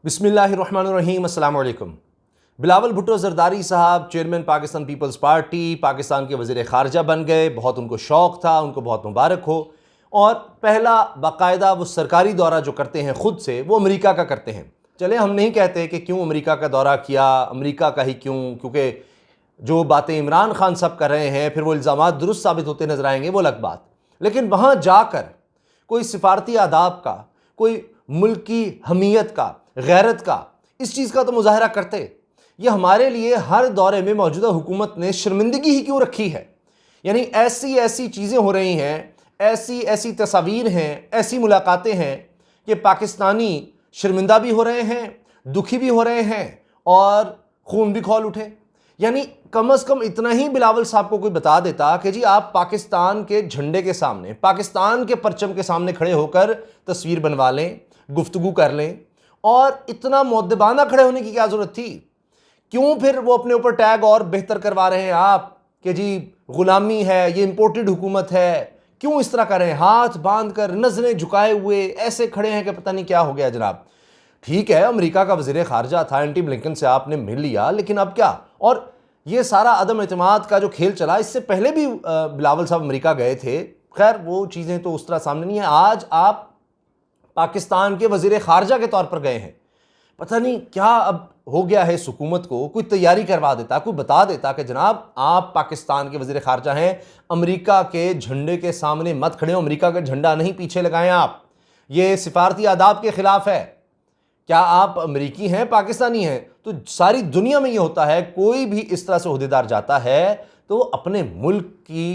बिस्मिल्लाहिर्रहमानिर्रहीम, अस्सलाम वालेकुम। बिलावल भुट्टो ज़रदारी साहब chairman Pakistan peoples party, Pakistan के वज़ीर ख़ारजा बन गए। बहुत उनको शौक़ था, उनको बहुत मुबारक हो। और पहला बाकायदा वो सरकारी दौरा जो करते हैं ख़ुद से, वो अमेरिका का करते हैं। चले, हम नहीं कहते कि क्यों अमेरिका का दौरा किया, अमेरिका का ही क्यों, क्योंकि जो बातें इमरान खान साहब कर रहे हैं फिर वो इल्ज़ामात दुरुस्त साबित होते नज़र आएंगे, वो अलग बात। लेकिन वहाँ जाकर कोई सिफारती आदाब का, कोई मुल्क की हमीयत का, गैरत का, इस चीज़ का तो मुजाहरा करते। ये हमारे लिए हर दौरे में मौजूदा हुकूमत ने शर्मिंदगी ही क्यों रखी है? यानी ऐसी ऐसी चीज़ें हो रही हैं, ऐसी ऐसी तस्वीर हैं, ऐसी मुलाकातें हैं कि पाकिस्तानी शर्मिंदा भी हो रहे हैं, दुखी भी हो रहे हैं और खून भी खौल उठे। यानी कम अज़ कम इतना ही बिलावल साहब को कोई बता देता कि जी आप पाकिस्तान के झंडे के सामने, पाकिस्तान के परचम के सामने खड़े होकर तस्वीर बनवा लें, गुफ्तगू कर लें। और इतना मुअद्दबाना खड़े होने की क्या ज़रूरत थी? क्यों फिर वो अपने ऊपर टैग और बेहतर करवा रहे हैं आप कि जी गुलामी है, ये इंपोर्टेड हुकूमत है? क्यों इस तरह कर रहे हैं? हाथ बांध कर, नजरें झुकाए हुए ऐसे खड़े हैं कि पता नहीं क्या हो गया जनाब। ठीक है, अमेरिका का वज़ीर ख़ारजा था, एंटी ब्लिंकन से आपने मिल लिया, लेकिन अब क्या? और ये सारा अदम एतमाद का जो खेल चला, इससे पहले भी बिलावल साहब अमेरिका गए थे। खैर वो चीज़ें तो उस तरह सामने नहीं है। आज आप पाकिस्तान के वज़ीर ख़ारजा के तौर पर गए हैं। पता नहीं क्या अब हो गया है इस हुकूमत को। कोई तैयारी करवा देता, कोई बता देता कि जनाब आप पाकिस्तान के वज़ीर ख़ारजा हैं, अमेरिका के झंडे के सामने मत खड़े हो, अमेरिका का झंडा नहीं पीछे लगाएं आप, ये सिफारती आदाब के ख़िलाफ़ है। क्या आप अमेरिकी हैं, पाकिस्तानी हैं? तो सारी दुनिया में ये होता है, कोई भी इस तरह से ओहदेदार जाता है तो अपने मुल्क की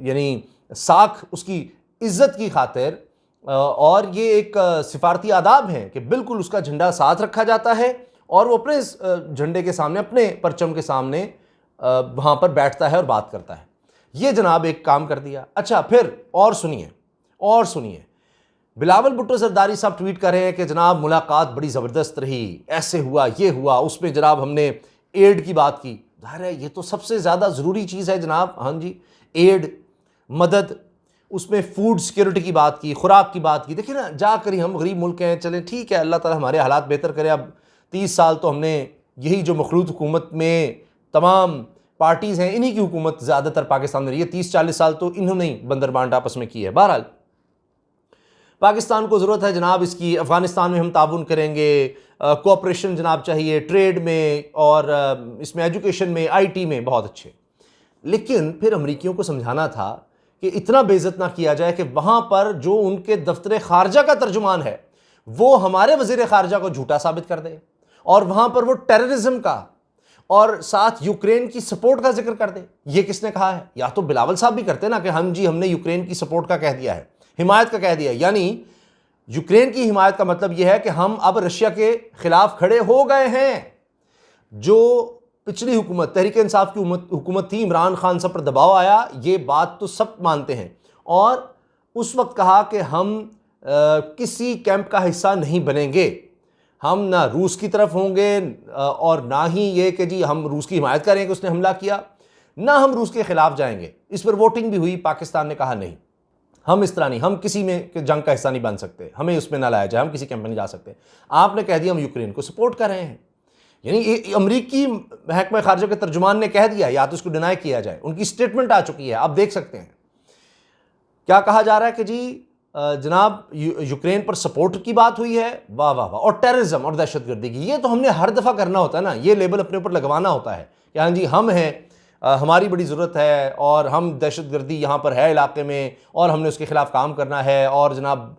यानी साख, उसकी इज़्ज़त की खातिर, और ये एक सिफारती आदाब है कि बिल्कुल उसका झंडा साथ रखा जाता है और वो अपने झंडे के सामने, अपने परचम के सामने वहाँ पर बैठता है और बात करता है। ये जनाब एक काम कर दिया। अच्छा, फिर और सुनिए, बिलावल भुट्टो ज़रदारी साहब ट्वीट कर रहे हैं कि जनाब मुलाकात बड़ी ज़बरदस्त रही, ऐसे हुआ, ये हुआ, उसमें जनाब हमने एड की बात की। ज़ाहिर है ये तो सबसे ज़्यादा ज़रूरी चीज़ है जनाब। हाँ जी, एड, मदद, उसमें फूड सिक्योरिटी की बात की, खुराक की बात की। देखिए ना, जाकर ही हम गरीब मुल्क हैं, चलें ठीक है, अल्लाह ताला हमारे हालात बेहतर करे। अब 30 साल तो हमने यही जो मखलूत हुकूमत में तमाम पार्टीज़ हैं, इन्हीं की हुकूमत ज़्यादातर पाकिस्तान में रही है। 30-40 साल तो इन्होंने ही बंदर बांट आपस में की है। बहरहाल पाकिस्तान को ज़रूरत है जनाब इसकी, अफ़गानिस्तान में हम ताउन करेंगे, कोऑपरेशन जनाब चाहिए, ट्रेड में और इसमें एजुकेशन में, IT में, बहुत अच्छे। लेकिन फिर अमरीकियों को समझाना था कि इतना बेइज्जत ना किया जाए कि वहाँ पर जो उनके दफ्तर ख़ारजा का तर्जुमान है वो हमारे वज़ीर ख़ारजा को झूठा साबित कर दे, और वहाँ पर वो टेररिज्म का और साथ यूक्रेन की सपोर्ट का जिक्र कर दे। ये किसने कहा है? या तो बिलावल साहब भी करते ना कि हम जी हमने यूक्रेन की सपोर्ट का कह दिया है, हिमायत का कह दिया है। यानी यूक्रेन की हिमायत का मतलब यह है कि हम अब रशिया के खिलाफ खड़े हो गए हैं। जो पिछली हुकूमत, तहरीक इंसाफ की हुकूमत थी, इमरान खान साहब पर दबाव आया, ये बात तो सब मानते हैं। और उस वक्त कहा कि हम किसी कैंप का हिस्सा नहीं बनेंगे, हम ना रूस की तरफ होंगे और ना ही ये कि जी हम रूस की हिमायत करें कि उसने हमला किया, ना हम रूस के खिलाफ जाएंगे। इस पर वोटिंग भी हुई, पाकिस्तान ने कहा नहीं, हम इस तरह नहीं, हम किसी में जंग का हिस्सा नहीं बन सकते, हमें उसमें ना लाया जाए, हम किसी कैंप में नहीं जा सकते। आपने कह दिया हम यूक्रेन को सपोर्ट कर रहे हैं। यानी अमरीकी महकमा खारजा के तर्जुमान ने कह दिया, या तो इसको डिनाई किया जाए। उनकी स्टेटमेंट आ चुकी है, आप देख सकते हैं। क्या कहा जा रहा है कि जी जनाब यूक्रेन पर सपोर्ट की बात हुई है, वाह वाह वाह, और टेररिज्म और दहशतगर्दी की। ये तो हमने हर दफ़ा करना होता है ना, ये लेबल अपने ऊपर लगवाना होता है कि हाँ जी हम हैं, हमारी बड़ी ज़रूरत है और हम दहशतगर्दी यहाँ पर है इलाके में और हमने उसके ख़िलाफ़ काम करना है, और जनाब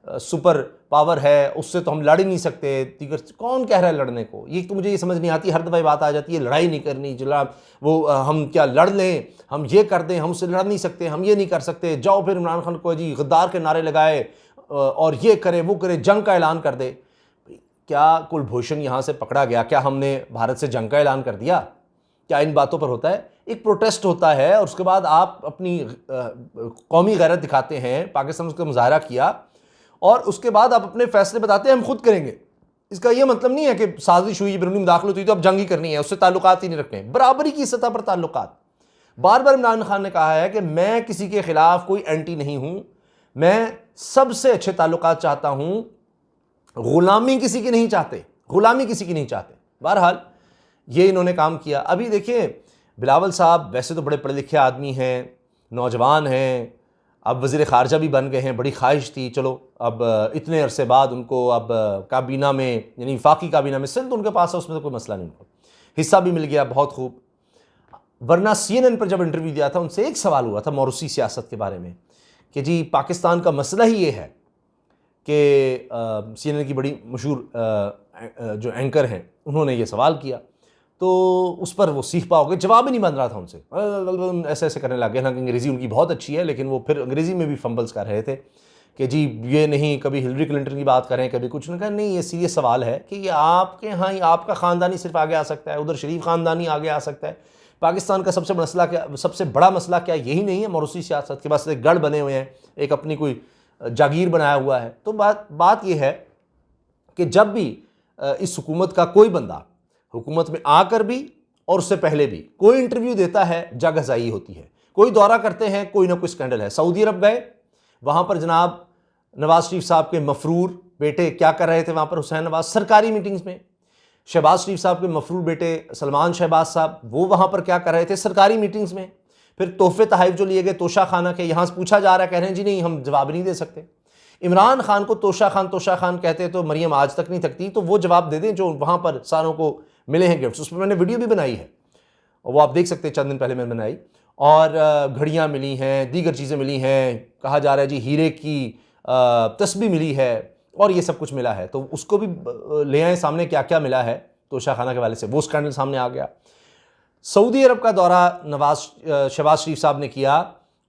सुपर पावर है, उससे तो हम लड़ ही नहीं सकते। दीगर कौन कह रहा है लड़ने को? ये तो मुझे ये समझ नहीं आती। हर दफ़ा बात आ जाती है लड़ाई नहीं करनी, जनाब वो हम क्या लड़ लें, हम ये कर दें, हम उससे लड़ नहीं सकते, हम ये नहीं कर सकते। जाओ फिर इमरान खान को जी गद्दार के नारे लगाए और ये करे वो करे, जंग का ऐलान कर दे। क्या कुलभूषण यहाँ से पकड़ा गया? क्या हमने भारत से जंग का ऐलान कर दिया? क्या इन बातों पर होता है? एक प्रोटेस्ट होता है और उसके बाद आप अपनी कौमी गैरत दिखाते हैं, पाकिस्तान उसका मुजाहरा किया और उसके बाद आप अपने फैसले बताते हैं हम खुद करेंगे। इसका यह मतलब नहीं है कि साजिश हुई, बैरूनी मुदाखलत हुई तो अब जंग ही करनी है, उससे ताल्लुकात ही नहीं रखने, बराबरी की सतह पर ताल्लुकात। बार बार इमरान खान ने कहा है कि मैं किसी के खिलाफ कोई एंटी नहीं हूं, मैं सबसे अच्छे ताल्लुकात चाहता हूं गुलामी किसी की नहीं चाहते, गुलामी किसी की नहीं चाहते। बहरहाल ये इन्होंने काम किया। अभी देखिए बिलावल साहब वैसे तो बड़े पढ़े लिखे आदमी हैं, नौजवान हैं, अब वज़ीर ख़ारजा भी बन गए हैं, बड़ी ख्वाहिश थी चलो अब इतने अरसे बाद उनको अब काबीना में यानी वफाकी काबीना में सिंध उनके पास है, उसमें तो कोई मसला नहीं, उनको हिस्सा भी मिल गया, बहुत खूब। वरना CNN पर जब इंटरव्यू दिया था उनसे एक सवाल हुआ था मौरूसी सियासत के बारे में कि जी पाकिस्तान का मसला ही ये है कि CNN की बड़ी मशहूर जो एंकर हैं उन्होंने ये सवाल किया, तो उस पर वो सीख पाओगे जवाब ही नहीं बन रहा था उनसे, ऐसे ऐसे करने लगे। हालांकि अंग्रेज़ी उनकी बहुत अच्छी है, लेकिन वो फिर अंग्रेज़ी में भी फंबल्स कर रहे थे कि जी ये नहीं, कभी हिलरी क्लिंटन की बात करें, कभी कुछ नहीं। कहा नहीं, ये सीरियस सवाल है कि ये आपके यहाँ ही आपका ख़ानदानी सिर्फ आगे आ सकता है, उधर शरीफ ख़ानदानी आगे आ सकता है। पाकिस्तान का सबसे मसला क्या, सबसे बड़ा मसला क्या यही नहीं है मौरूसी सियासत के पास एक गढ़ बने हुए हैं, एक अपनी कोई जागीर बनाया हुआ है। तो बात यह है कि जब भी इस हुकूमत का कोई बंदा हुकूमत में आकर भी और उससे पहले भी कोई इंटरव्यू देता है, जगहज़ाई होती है, कोई दौरा करते हैं, कोई ना कोई स्कैंडल है। सऊदी अरब गए, वहाँ पर जनाब नवाज शरीफ साहब के मफरूर बेटे क्या कर रहे थे वहाँ पर, हुसैन नवाज सरकारी मीटिंग्स में। शहबाज शरीफ साहब के मफरूर बेटे सलमान शहबाज साहब वो वहाँ पर क्या कर रहे थे, सरकारी मीटिंग्स में। फिर तोहफे तहाइफ जो लिए गए तोशा खाना के, यहाँ से पूछा जा रहा है, कह रहे हैं जी नहीं हम जवाब नहीं दे सकते। इमरान खान को तोशा खान कहते तो मरियम आज तक नहीं थकती, तो वो जवाब दे दें जो वहाँ पर सारों को मिले हैं गिफ्ट्स। उस पर मैंने वीडियो भी बनाई है, वो आप देख सकते हैं, चंद दिन पहले मैंने बनाई। और घड़ियाँ मिली हैं, दीगर चीज़ें मिली हैं, कहा जा रहा है जी हीरे की तस्बीह मिली है और ये सब कुछ मिला है। तो उसको भी ले आए सामने क्या क्या मिला है तोशा खाना के वाले से, वो स्कैंडल सामने आ गया। सऊदी अरब का दौरा शहबाज शरीफ साहब ने किया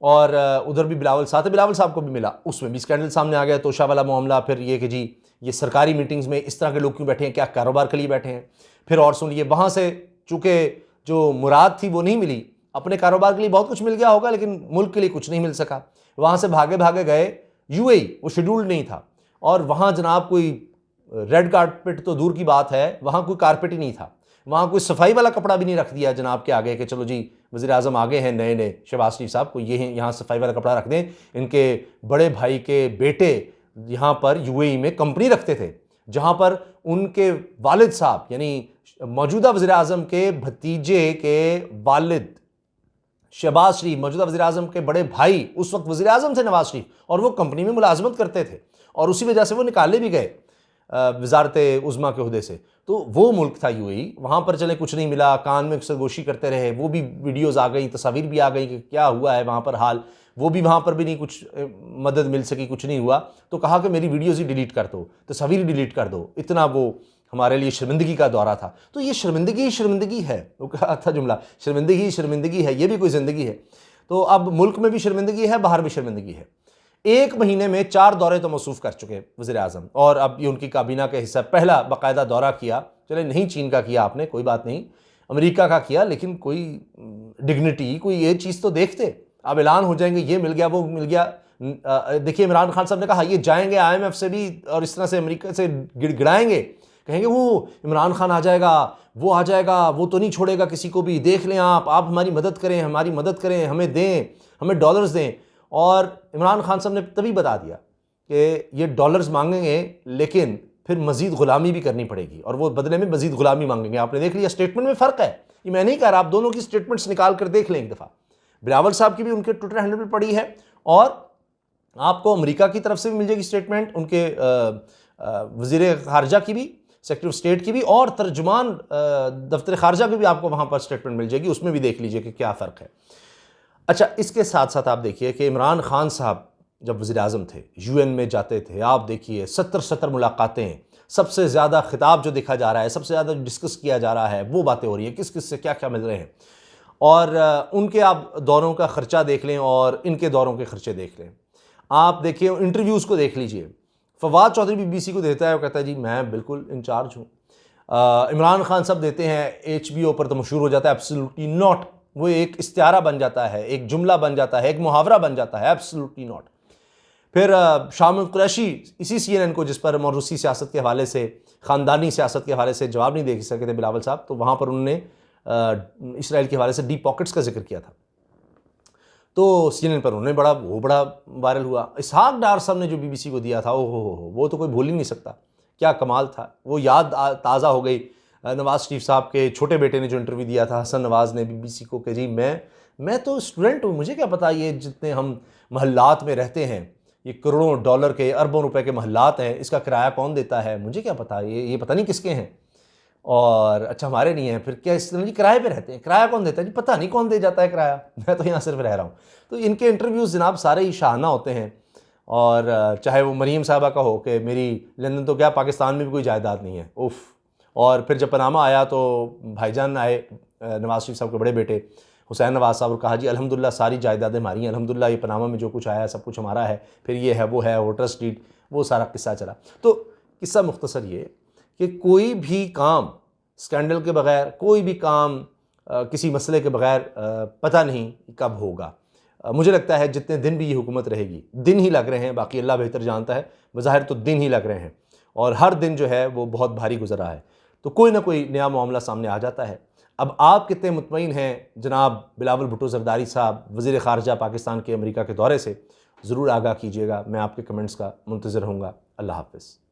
और उधर भी बिलावल साहब को भी मिला, उसमें भी स्कैंडल सामने आ गया, तोशा वाला मामला। फिर ये कि जी ये सरकारी मीटिंग्स में इस तरह के लोग क्यों बैठे हैं, क्या कारोबार के लिए बैठे हैं। फिर और सुन लिए वहाँ से चूँकि जो मुराद थी वो नहीं मिली, अपने कारोबार के लिए बहुत कुछ मिल गया होगा लेकिन मुल्क के लिए कुछ नहीं मिल सका, वहाँ से भागे भागे गए UAE, वो शेड्यूल्ड नहीं था। और वहाँ जनाब कोई रेड कारपेट तो दूर की बात है, वहाँ कोई कारपेट ही नहीं था, वहाँ कोई सफाई वाला कपड़ा भी नहीं रख दिया जनाब के आगे कि चलो जी वज़ीर आज़म आगे हैं नए नए शहबाज शरीफ साहब को, ये यहाँ सफाई वाला कपड़ा रख दें। इनके बड़े भाई के बेटे यहाँ पर UAE में कंपनी रखते थे, जहाँ पर उनके वालिद साहब यानी मौजूदा वज़ीर आज़म के भतीजे के वालिद शहबाज शरीफ, मौजूदा वज़ीर आज़म के बड़े भाई उस वक्त वज़ीर आज़म थे नवाज शरीफ, और वो कंपनी में मुलाजमत करते थे और उसी वजह से वो निकाले भी गए वजारत उज़्मा के उहदे से। तो वो मुल्क था UAE, वहाँ पर चले कुछ नहीं मिला, कान में सरगोशी करते रहे, वो भी वीडियोज़ आ गई, तस्वीर भी आ गई कि क्या हुआ है वहाँ पर हाल, वो भी वहाँ पर भी नहीं कुछ मदद मिल सकी, कुछ नहीं हुआ। तो कहा कि मेरी वीडियोज़ ही डिलीट कर दो, तस्वीर डिलीट कर दो, इतना वो हमारे लिए शर्मिंदगी का दौरा था। तो ये शर्मिंदगी ही शर्मिंदगी है, वो कहा था जुमला, शर्मिंदगी ही शर्मिंदगी है, ये भी कोई ज़िंदगी है। तो अब मुल्क में भी शर्मिंदगी है, बाहर भी शर्मिंदगी है। 1 महीने में 4 दौरे तो मौसूफ़ कर चुके वज़ीर आज़म, और अब ये उनकी काबीना का हिस्सा, पहला बाकायदा दौरा किया, चले नहीं चीन का किया आपने, कोई बात नहीं, अमेरिका का किया, लेकिन कोई डिग्निटी, कोई ये चीज़ तो देखते। अब ऐलान हो जाएंगे ये मिल गया वो मिल गया। देखिए इमरान खान साहब ने कहा ये जाएंगे IMF से भी और इस तरह से अमेरिका से गिड़गिड़ाएंगे, कहेंगे वो इमरान खान आ जाएगा, वो तो नहीं छोड़ेगा किसी को भी, देख लें आप हमारी मदद करें, हमारी मदद करें, हमें दें, हमें डॉलर्स दें। और इमरान खान साहब ने तभी बता दिया कि ये डॉलर्स मांगेंगे लेकिन फिर मज़ीद ग़ुलामी भी करनी पड़ेगी, और वो बदले में मज़ीद ग़ुलामी मांगेंगे। आपने देख लिया स्टेटमेंट में फ़र्क है, ये मैं नहीं कह रहा, आप दोनों की स्टेटमेंट्स निकाल कर देख लें एक दफ़ा। बिलावल साहब की भी उनके ट्विटर हैंडल पर पड़ी है, और आपको अमेरिका की तरफ से भी मिल जाएगी स्टेटमेंट, उनके वज़ीर ख़ारजा की भी, सेक्रेटरी ऑफ स्टेट की भी, और तर्जुमान दफ्तर ख़ारजा की भी आपको वहाँ पर स्टेटमेंट मिल जाएगी, उसमें भी देख लीजिए कि क्या फ़र्क है। अच्छा, इसके साथ साथ आप देखिए कि इमरान खान साहब जब वज़ीर आज़म थे UN में जाते थे, आप देखिए 70 मुलाकातें, सबसे ज़्यादा खिताब जो देखा जा रहा है, सबसे ज़्यादा डिस्कस किया जा रहा है, वो बातें हो रही है, किस किस से क्या क्या मिल रहे हैं। और उनके आप दौरों का ख़र्चा देख लें और इनके दौरों के ख़र्चे देख लें, आप देखिए इंटरव्यूज़ को देख लीजिए। फवाद चौधरी BBC को देता है, वो कहता है जी मैं बिल्कुल इंचार्ज हूँ। इमरान खान साहब देते हैं HBO पर, तो मशहूर हो जाता है एब्सोल्युटली नॉट, वो एक इस्तियारा बन जाता है, एक जुमला बन जाता है, एक मुहावरा बन जाता है, एब्सोल्युटली नॉट। फिर शामिल कुरैशी इसी CNN को, जिस पर मौरूसी सियासत के हवाले से, ख़ानदानी सियासत के हवाले से जवाब नहीं दे सके थे बिलावल साहब, तो वहाँ पर उन्होंने इसराइल के हवाले से डीप पॉकेट्स का जिक्र किया था, तो CNN पर उन्होंने बड़ा वायरल हुआ। इसहाक डार साहब ने जो BBC को दिया था, ओहो वो तो कोई भूल ही नहीं सकता, क्या कमाल था। वो याद ताज़ा हो गई नवाज़ शरीफ साहब के छोटे बेटे ने जो इंटरव्यू दिया था हसन नवाज़ ने BBC को कि जी मैं तो स्टूडेंट हूँ, मुझे क्या पता ये जितने हम महल्लात में रहते हैं, ये करोड़ों डॉलर के अरबों रुपए के महल्लात हैं, इसका किराया कौन देता है, मुझे क्या पता, ये पता नहीं किसके हैं। और अच्छा हमारे नहीं है, फिर क्या इस तरह जी किराए पे रहते हैं, किराया कौन देता है जी, पता नहीं कौन दे जाता है किराया, मैं तो यहाँ सिर्फ रह रहा हूँ। तो इनके इंटरव्यूज़ जनाब सारे ही शाहाना होते हैं। और चाहे वो मरीम साहबा का हो कि मेरी लंदन तो क्या पाकिस्तान में भी कोई जायदाद नहीं है, उफ़। और फिर जब पनामा आया तो भाईजान आए नवाज़ शरीफ साहब के बड़े बेटे हुसैन नवाज़ साहब, और कहा जी अल्हम्दुलिल्लाह सारी जायदादें हमारी हैं, अल्हम्दुलिल्लाह ये पनामा में जो कुछ आया है सब कुछ हमारा है, फिर ये है वो है वोटर स्ट्रीट, वो सारा किस्सा चला। तो किस्सा मुख्तसर ये कि कोई भी काम स्कैंडल के बग़ैर, कोई भी काम किसी मसले के बग़ैर पता नहीं कब होगा। मुझे लगता है जितने दिन भी ये हुकूमत रहेगी, दिन ही लग रहे हैं, बाकी अल्लाह बेहतर जानता है, बज़ाहिर तो दिन ही लग रहे हैं और हर दिन जो है वो बहुत भारी गुजरा है, तो कोई ना कोई नया मामला सामने आ जाता है। अब आप कितने मुतमईन हैं जनाब बिलावल भुट्टो ज़रदारी साहब वज़ीर ख़ारजा पाकिस्तान के अमेरिका के दौरे से, ज़रूर आगाह कीजिएगा। मैं आपके कमेंट्स का मुंतज़िर रहूँगा। अल्लाह हाफ़िज़।